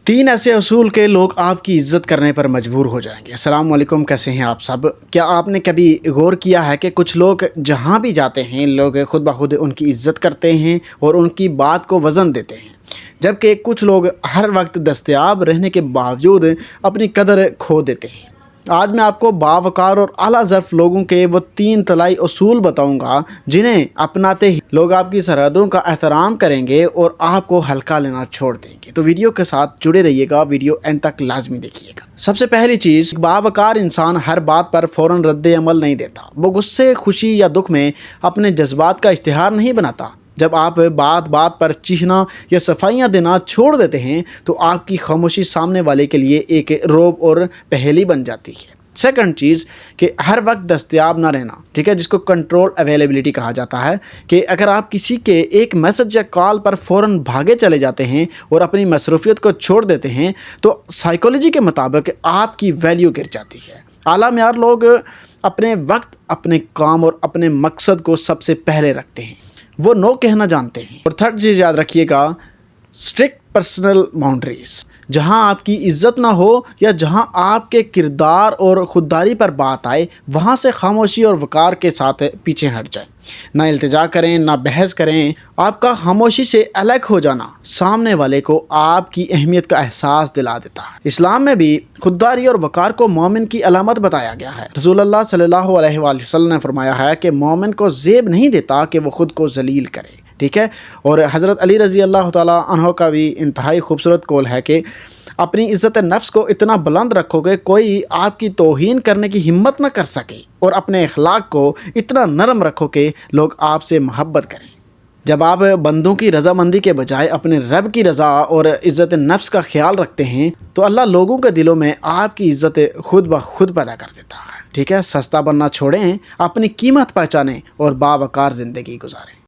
तीन ऐसे असूल के लोग आपकी इज़्ज़त करने पर मजबूर हो जाएंगे। अस्सलाम वालेकुम, कैसे हैं आप सब? क्या आपने कभी गौर किया है कि कुछ लोग जहाँ भी जाते हैं लोग खुद ब खुद उनकी इज़्ज़त करते हैं और उनकी बात को वज़न देते हैं, जबकि कुछ लोग हर वक्त दस्तयाब रहने के बावजूद अपनी कदर खो देते हैं। आज मैं आपको बावकार और आला ज़र्फ़ लोगों के वो तीन तलाई असूल बताऊंगा जिन्हें अपनाते ही लोग आपकी सरहदों का एहतराम करेंगे और आपको हल्का लेना छोड़ देंगे। तो वीडियो के साथ जुड़े रहिएगा, वीडियो एंड तक लाजमी देखिएगा। सबसे पहली चीज़, बावकार इंसान हर बात पर फ़ौरन रद्द अमल नहीं देता। वो गुस्से, खुशी या दुख में अपने जज्बात का इश्तिहार नहीं बनाता। जब आप बात बात पर चीखना या सफाइयाँ देना छोड़ देते हैं तो आपकी खामोशी सामने वाले के लिए एक रोब और पहेली बन जाती है। सेकंड चीज़ कि हर वक्त दस्तयाब ना रहना, ठीक है, जिसको कंट्रोल अवेलेबिलिटी कहा जाता है, कि अगर आप किसी के एक मैसेज या कॉल पर फ़ौरन भागे चले जाते हैं और अपनी मसरूफियत को छोड़ देते हैं तो साइकोलॉजी के मुताबिक आपकी वैल्यू गिर जाती है। आला मियार लोग अपने वक्त, अपने काम और अपने मकसद को सबसे पहले रखते हैं। वो नो कहना जानते हैं। और थर्ड चीज़ याद रखिएगा, स्ट्रिक्ट पर्सनल बाउंड्रीज। जहां आपकी इज़्ज़त ना हो या जहां आपके किरदार और खुददारी पर बात आए, वहां से खामोशी और वक़ार के साथ पीछे हट जाएं। ना इल्तिजा करें, ना बहस करें। आपका खामोशी से अलग हो जाना सामने वाले को आपकी अहमियत का एहसास दिला देता है। इस्लाम में भी खुददारी और वक़ार को मोमिन की अलामत बताया गया है। रसूलुल्लाह सल्लल्लाहु अलैहि वसल्लम ने फरमाया है कि मोमिन को ज़ेब नहीं देता कि वो खुद को जलील करे, ठीक है। और हज़रत अली रज़ी अल्लाह ताला अन्हो का भी इंतहाई खूबसूरत कौल है कि अपनी इज़्ज़त नफ्स को इतना बुलंद रखो कि कोई आपकी तौहीन करने की हिम्मत न कर सके, और अपने अखलाक को इतना नरम रखो कि लोग आपसे मोहब्बत करें। जब आप बंदों की रज़ामंदी के बजाय अपने रब की रज़ा और इज़्ज़त नफ्स का ख्याल रखते हैं तो अल्लाह लोगों के दिलों में आपकी इज़्ज़त खुद ब खुद पैदा कर देता है, ठीक है। सस्ता बनना छोड़ें, अपनी कीमत पहचानें और बावकार ज़िंदगी गुजारें।